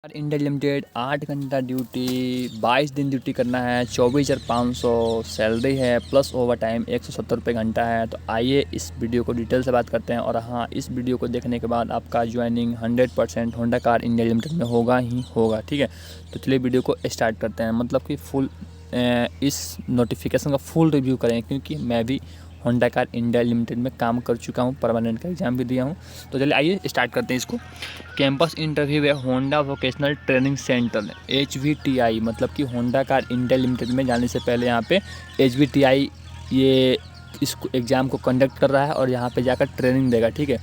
India limited 8 घंटा duty 22 दिन duty करना है, 24,500 सैलरी है, प्लस ओवर टाइम 170 रुपये घंटा है। तो आइए इस वीडियो को डिटेल से बात करते हैं। और हाँ, इस वीडियो को देखने के बाद आपका joining 100% Honda car India limited में होगा ही होगा। ठीक है, तो चलिए वीडियो को स्टार्ट करते हैं। मतलब कि फुल इस नोटिफिकेशन का फुल रिव्यू करें, क्योंकि मैं भी होंडा कार इंडिया लिमिटेड में काम कर चुका हूँ, परमानेंट का एग्ज़ाम भी दिया हूँ। तो चलिए आइए स्टार्ट करते हैं इसको। कैंपस इंटरव्यू है Honda vocational training centre HVTI, मतलब कि होंडा कार इंडिया लिमिटेड में जाने से पहले यहाँ पे HVTI ये इस एग्ज़ाम को कंडक्ट कर रहा है और यहाँ पे जाकर ट्रेनिंग देगा। ठीक है,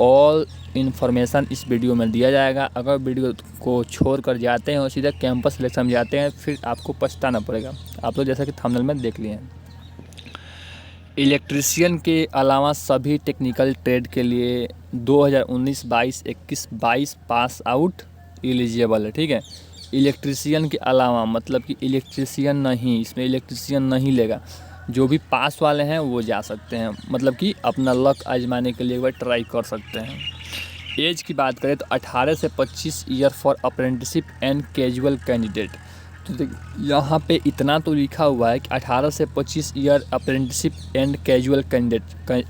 ऑल इन्फॉर्मेशन इस वीडियो में दिया जाएगा। अगर वीडियो को छोड़ कर जाते हैं और सीधे कैंपस सिलेक्शन में जाते हैं, फिर आपको पछताना पड़ेगा। आप लोग जैसा कि थंबनेल में देख लिए हैं। इलेक्ट्रीशियन के अलावा सभी टेक्निकल ट्रेड के लिए 2019, 22, 21, 22 पास आउट एलिजिबल है। ठीक है, इलेक्ट्रीशियन के अलावा मतलब कि इलेक्ट्रीशियन नहीं, इसमें इलेक्ट्रीशियन नहीं लेगा। जो भी पास वाले हैं वो जा सकते हैं, मतलब कि अपना लक आजमाने के लिए वह ट्राई कर सकते हैं। एज की बात करें तो 18 से 25 year for apprenticeship and casual candidate. तो यहाँ पे इतना तो लिखा हुआ है कि 18 से 25 year apprenticeship and casual candidate.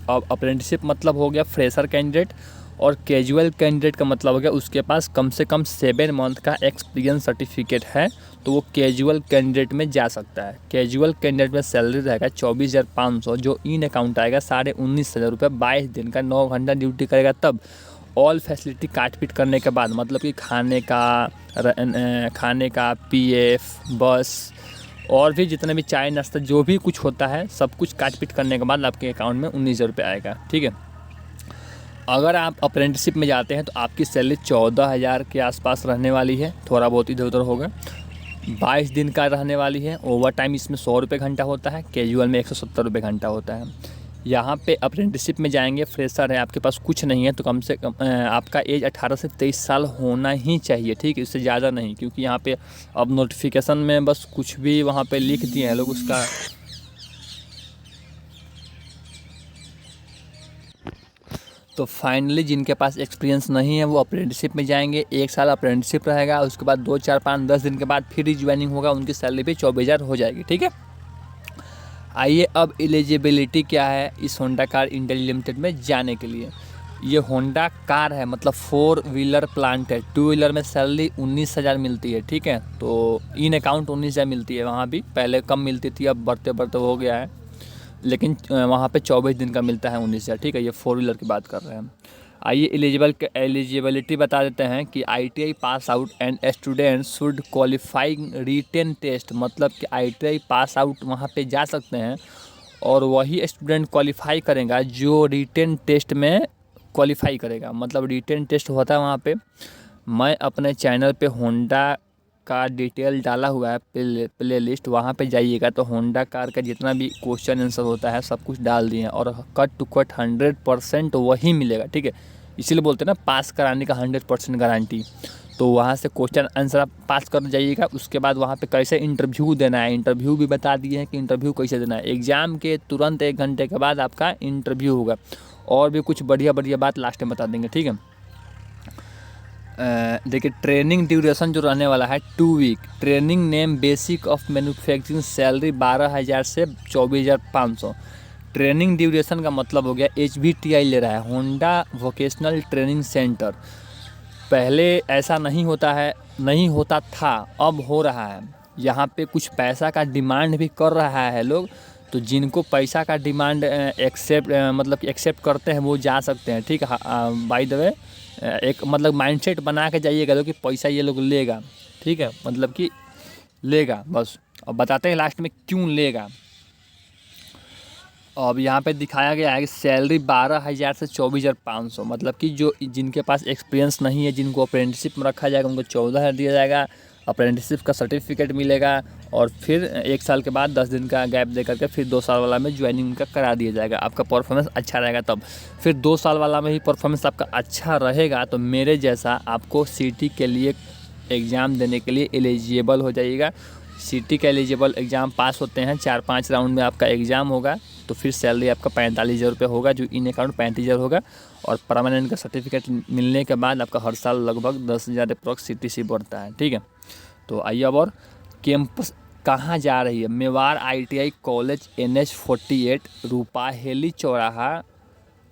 Apprenticeship मतलब हो गया फ्रेशर कैंडिडेट, और कैजुअल कैंडिडेट का मतलब हो गया उसके पास कम से कम 7 मंथ का एक्सपीरियंस सर्टिफिकेट है, तो वो कैजुअल कैंडिडेट में जा सकता है। कैजुअल कैंडिडेट में सैलरी रहेगा 24,500, जो इन अकाउंट आएगा 19,500 रुपये। 22 दिन का 9 घंटा ड्यूटी करेगा तब। ऑल फैसिलिटी काट पीट करने के बाद, मतलब कि खाने का PF, बस और भी जितने भी चाय नाश्ता जो भी कुछ होता है, सब कुछ काट पीट करने के बाद आपके अकाउंट में 19,000 रुपये आएगा। ठीक है, अगर आप अप्रेंटिसशिप में जाते हैं तो आपकी सैलरी 14,000 के आसपास रहने वाली है, थोड़ा बहुत इधर उधर होगा। 22 दिन का रहने वाली है। ओवर टाइम इसमें 100 रुपये घंटा होता है, कैजुअल में 170 रुपये घंटा होता है। यहाँ पे अप्रेंटिसशिप में जाएंगे, फ्रेशर है, आपके पास कुछ नहीं है, तो कम से कम आपका एज 18 से 23 साल होना ही चाहिए। ठीक है, इससे ज़्यादा नहीं, क्योंकि यहाँ पे अब नोटिफिकेशन में बस कुछ भी वहाँ पे लिख दिए हैं लोग उसका। तो फाइनली जिनके पास एक्सपीरियंस नहीं है वो अप्रेंटिसशिप में जाएंगे। 1 साल अप्रेंटिसशिप रहेगा, उसके बाद 2, 4, 5, 10 दिन के बाद फिर ज्वाइनिंग होगा, उनकी सैलरी भी 24,000 हो जाएगी। ठीक है, आइए अब एलिजिबिलिटी क्या है इस होंडा कार इंडिया लिमिटेड में जाने के लिए। ये होंडा कार है, मतलब 4 व्हीलर प्लांट है। 2 व्हीलर में सैलरी 19,000 मिलती है। ठीक है, तो इन अकाउंट 19,000 मिलती है। वहाँ भी पहले कम मिलती थी, अब बढ़ते बढ़ते हो गया है, लेकिन वहाँ पे 24 दिन का मिलता है 19,000। ठीक है, ये 4 व्हीलर की बात कर रहे हैं। आइए एलिजिबिलिटी बता देते हैं कि ITI pass out and student should qualifying written test, मतलब कि ITI पास आउट वहाँ पे जा सकते हैं, और वही स्टूडेंट क्वालिफाई करेगा जो रिटेन टेस्ट में क्वालिफाई करेगा। मतलब रिटेन टेस्ट होता है वहाँ पे। मैं अपने चैनल पे होंडा का डिटेल डाला हुआ है, प्ले लिस्ट, वहाँ पे जाइएगा तो होंडा कार का जितना भी क्वेश्चन आंसर होता है सब कुछ डाल दिए हैं, और कट टू कट 100% वही मिलेगा। ठीक है, इसीलिए बोलते हैं ना पास कराने का 100% गारंटी। तो वहाँ से क्वेश्चन आंसर आप पास कर जाइएगा। उसके बाद वहाँ पे कैसे इंटरव्यू देना है, इंटरव्यू भी बता दिए हैं कि इंटरव्यू कैसे देना है। एग्ज़ाम के तुरंत 1 घंटे के बाद आपका इंटरव्यू होगा, और भी कुछ बढ़िया बढ़िया बात लास्ट में बता देंगे। ठीक है, देखिए ट्रेनिंग ड्यूरेशन जो रहने वाला है 2 week. Training name basic of manufacturing, salary 12,000 से 24,500। ट्रेनिंग ड्यूरेशन का मतलब हो गया HVTI ले रहा है, होंडा वोकेशनल ट्रेनिंग सेंटर। पहले ऐसा नहीं होता था, अब हो रहा है। यहाँ पे कुछ पैसा का डिमांड भी कर रहा है लोग, तो जिनको पैसा का डिमांड एक्सेप्ट करते हैं वो जा सकते हैं। ठीक है, बाय द वे एक मतलब माइंडसेट बना के जाइएगा लोग कि पैसा ये लोग लेगा। ठीक है, मतलब कि लेगा बस। अब बताते हैं लास्ट में क्यों लेगा। अब यहाँ पे दिखाया गया है कि सैलरी 12,000 से 24,500, मतलब कि जो जिनके पास एक्सपीरियंस नहीं है, जिनको अप्रेंटिसशिप में रखा जाएगा, उनको 14,000 दिया जाएगा। अप्रेंटिसशिप का सर्टिफिकेट मिलेगा, और फिर 1 साल के बाद 10 दिन का गैप दे करके फिर 2 साल वाला में ज्वाइनिंग उनका करा दिया जाएगा। आपका परफॉर्मेंस अच्छा रहेगा तब। फिर 2 साल वाला में ही परफॉर्मेंस आपका अच्छा रहेगा तो मेरे जैसा आपको सिटी के लिए एग्ज़ाम देने के लिए एलिजिबल हो जाइएगा। सिटी का एलिजिबल एग्ज़ाम पास होते हैं, 4-5 राउंड में आपका एग्ज़ाम होगा, तो फिर सैलरी आपका 45,000 रुपये होगा, जो इन अकाउंट 35,000 होगा। और परमानेंट का सर्टिफिकेट मिलने के बाद आपका हर साल लगभग 10,000 अप्रॉक्स CTC बढ़ता है, ठीक है। तो आइए अब और कैंपस कहाँ जा रही है। Mewar ITI college NH48 Rupaheli चौराहा,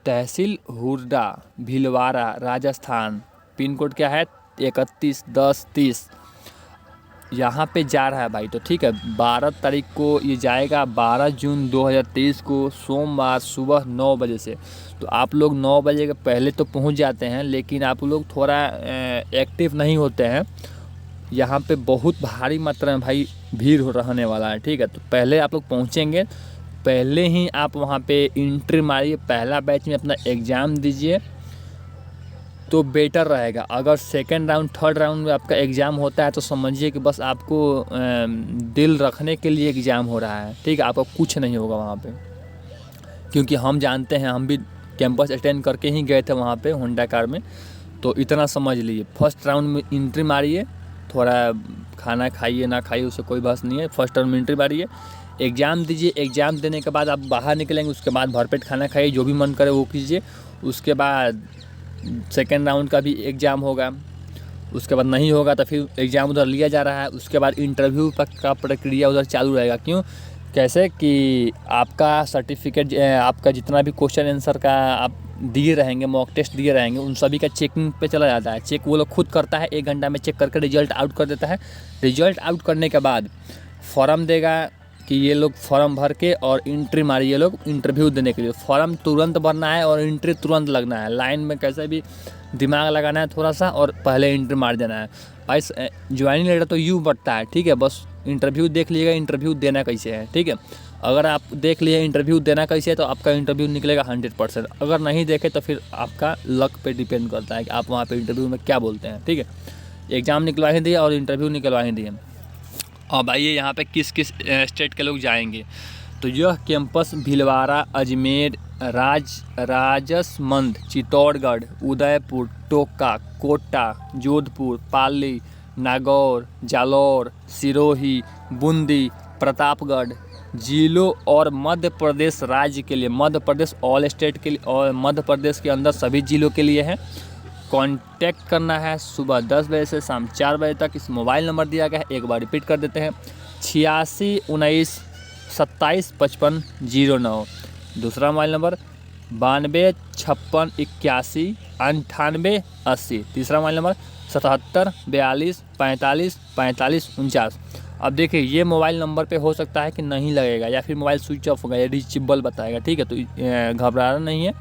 तहसील हुरडा, भीलवाड़ा, राजस्थान। पिन कोड क्या है 311030। यहाँ पे जा रहा है भाई, तो ठीक है। 12 तारीख को ये जाएगा, 12 जून 2023 को सोमवार सुबह 9 बजे से। तो आप लोग 9 बजे के पहले तो पहुँच जाते हैं, लेकिन आप लोग थोड़ा एक्टिव नहीं होते हैं। यहाँ पे बहुत भारी मात्रा में भाई भीड़ हो रहने वाला है, ठीक है। तो पहले आप लोग पहुँचेंगे, पहले ही आप वहाँ पे एंट्री मारिए, पहला बैच में अपना एग्ज़ाम दीजिए तो बेटर रहेगा। अगर सेकंड राउंड थर्ड राउंड में आपका एग्ज़ाम होता है तो समझिए कि बस आपको दिल रखने के लिए एग्ज़ाम हो रहा है, ठीक है। आपका कुछ नहीं होगा वहाँ पे, क्योंकि हम जानते हैं, हम भी कैंपस अटेंड करके ही गए थे वहाँ पे होंडा कार में। तो इतना समझ लीजिए, फर्स्ट राउंड में एंट्री मारिए, थोड़ा खाना खाइए ना खाइए उससे कोई बहस नहीं है। फर्स्ट राउंड में एंट्री मारिए, एग्ज़ाम दीजिए, एग्ज़ाम देने के बाद आप बाहर निकलेंगे, उसके बाद भरपेट खाना खाइए, जो भी मन करे वो कीजिए। उसके बाद सेकेंड राउंड का भी एग्ज़ाम होगा, उसके बाद नहीं होगा तो फिर एग्ज़ाम उधर लिया जा रहा है। उसके बाद इंटरव्यू का प्रक्रिया उधर चालू रहेगा। क्यों, कैसे कि आपका सर्टिफिकेट, आपका जितना भी क्वेश्चन आंसर का आप दिए रहेंगे, मॉक टेस्ट दिए रहेंगे, उन सभी का चेकिंग पे चला जाता है। चेक वो लोग खुद करता है, 1 घंटा में चेक करके रिजल्ट आउट कर देता है। रिजल्ट आउट करने के बाद फॉर्म देगा कि ये लोग फॉर्म भर के और एंट्री मारिए, लोग इंटरव्यू देने के लिए। फॉर्म तुरंत भरना है और एंट्री तुरंत लगना है। लाइन में कैसे भी दिमाग लगाना है थोड़ा सा और पहले एंट्री मार देना है भाई। ज्वाइनिंग लेटर तो यूँ बढ़ता है, ठीक है। बस इंटरव्यू देख लीजिएगा, इंटरव्यू देना कैसे है, ठीक है। अगर आप देख लिए इंटरव्यू देना कैसे है तो आपका इंटरव्यू निकलेगा 100%। अगर नहीं देखे तो फिर आपका लक पे डिपेंड करता है कि आप वहाँ पे इंटरव्यू में क्या बोलते हैं, ठीक है। एग्ज़ाम निकलवा ही दिए और इंटरव्यू निकलवा ही दिए। अब आइए यहाँ पे किस किस स्टेट के लोग जाएंगे। तो यह कैंपस भीलवाड़ा, अजमेर, राजसमंद, चित्तौड़गढ़, उदयपुर, टोंका, कोटा, जोधपुर, पाली, नागौर, जालौर, सिरोही, बूंदी, प्रतापगढ़ जिलों और मध्य प्रदेश राज्य के लिए, मध्य प्रदेश ऑल स्टेट के लिए और मध्य प्रदेश के अंदर सभी जिलों के लिए है। कांटेक्ट करना है सुबह 10 बजे से शाम 4 बजे तक। इस मोबाइल नंबर दिया गया है, एक बार रिपीट कर देते हैं, 86 19 27 55 09। दूसरा मोबाइल नंबर 92 56 81 98 80। तीसरा मोबाइल नंबर 77 42 45 45 49। अब देखिए, ये मोबाइल नंबर पे हो सकता है कि नहीं लगेगा या फिर मोबाइल स्विच ऑफ होगा या रीचेबल बताएगा, ठीक है। तो घबराना नहीं है,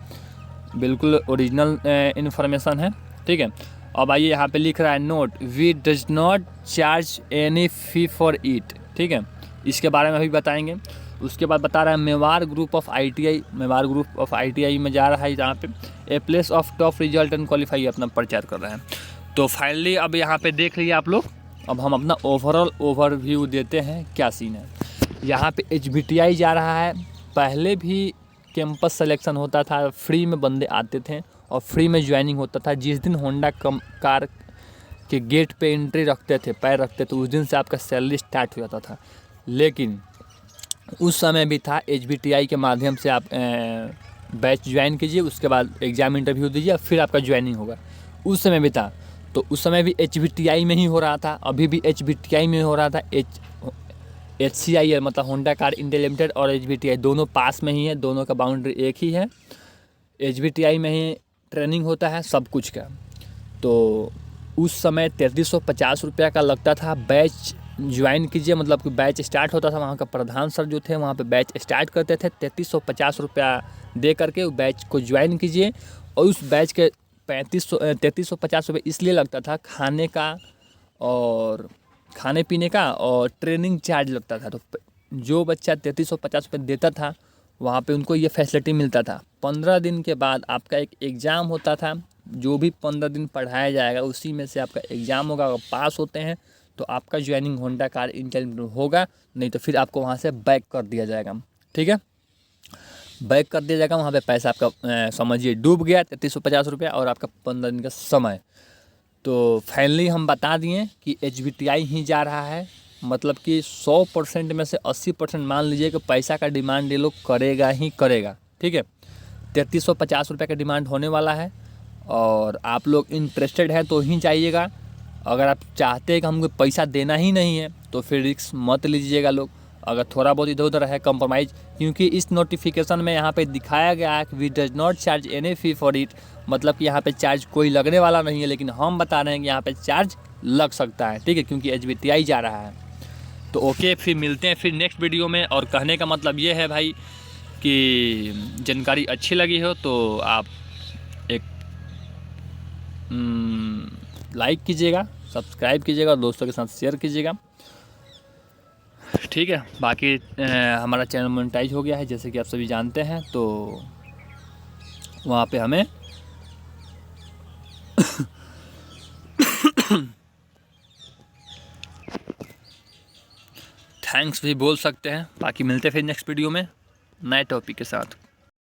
बिल्कुल ओरिजिनल इन्फॉर्मेशन है, ठीक है। अब आइए यहाँ पे लिख रहा है note, we does not charge any fee for it, ठीक है। इसके बारे में अभी बताएंगे। उसके बाद बता रहा है Mewar group of ITI, Mewar group of ITI में जा रहा है जहाँ पे a place of top result and qualify अपना प्रचार कर रहे हैं। तो फाइनली अब यहाँ पे देख लीजिए आप लोग, अब हम अपना ओवरऑल ओवरव्यू देते हैं क्या सीन है। यहाँ पे HBTI जा रहा है। पहले भी कैंपस सिलेक्शन होता था, फ्री में बंदे आते थे और फ्री में ज्वाइनिंग होता था। जिस दिन होंडा कार के गेट पे एंट्री रखते थे, पैर रखते थे, उस दिन से आपका सैलरी स्टार्ट हो जाता था। लेकिन उस समय भी था HBTI के माध्यम से आप बैच ज्वाइन कीजिए, उसके बाद एग्ज़ाम इंटरव्यू दीजिए, फिर आपका ज्वाइनिंग होगा। उस समय भी था, तो उस समय भी HBTI में ही हो रहा था, अभी भी HBTI में हो रहा था। HCIL मतलब होंडा कार इंडिया लिमिटेड और HBTI दोनों पास में ही है, दोनों का बाउंड्री एक ही है। HBTI में ही ट्रेनिंग होता है सब कुछ का। तो उस समय 3350 रुपया का लगता था। बैच ज्वाइन कीजिए, मतलब कि बैच स्टार्ट होता था, वहाँ का प्रधान सर जो थे वहाँ पे बैच स्टार्ट करते थे। 3350 रुपया दे करके उस बैच को ज्वाइन कीजिए। और उस बैच के 3350 रुपये इसलिए लगता था, खाने का और खाने पीने का और ट्रेनिंग चार्ज लगता था। तो जो बच्चा 3350 रुपये देता था वहाँ पे उनको ये फैसिलिटी मिलता था। 15 दिन के बाद आपका एक एग्ज़ाम होता था, जो भी 15 दिन पढ़ाया जाएगा उसी में से आपका एग्ज़ाम होगा। अगर पास होते हैं तो आपका ज्वाइनिंग होंडा कार इंडिया होगा, नहीं तो फिर आपको वहाँ से बैक कर दिया जाएगा, ठीक है। बैक कर दिया जाएगा, वहाँ पे पैसा आपका समझिए डूब गया, 3350 रुपया और आपका 15 दिन का समय। तो फाइनली हम बता दिए कि HBTI ही जा रहा है, मतलब कि 100% में से 80% मान लीजिए कि पैसा का डिमांड ये लोग करेगा ही करेगा, ठीक है। 3350 रुपये का डिमांड होने वाला है। और आप लोग इंटरेस्टेड है तो ही जाइएगा। अगर आप चाहते हैं कि हमको पैसा देना ही नहीं है तो फिर रिस्क मत लीजिएगा लोग। अगर थोड़ा बहुत इधर उधर है कंप्रोमाइज़, क्योंकि इस नोटिफिकेशन में यहाँ पे दिखाया गया है कि we does not charge any fee for it, मतलब कि यहाँ पे चार्ज कोई लगने वाला नहीं है, लेकिन हम बता रहे हैं कि यहाँ पे चार्ज लग सकता है, ठीक है, क्योंकि SBTI जा रहा है। तो ओके, फिर मिलते हैं फिर नेक्स्ट वीडियो में। और कहने का मतलब ये है भाई कि जानकारी अच्छी लगी हो तो आप एक लाइक कीजिएगा, सब्सक्राइब कीजिएगा और दोस्तों के साथ शेयर कीजिएगा, ठीक है। बाकी हमारा चैनल मोनेटाइज हो गया है जैसे कि आप सभी जानते हैं, तो वहाँ पे हमें थैंक्स भी बोल सकते हैं। बाकी मिलते हैं फिर नेक्स्ट वीडियो में नए टॉपिक के साथ।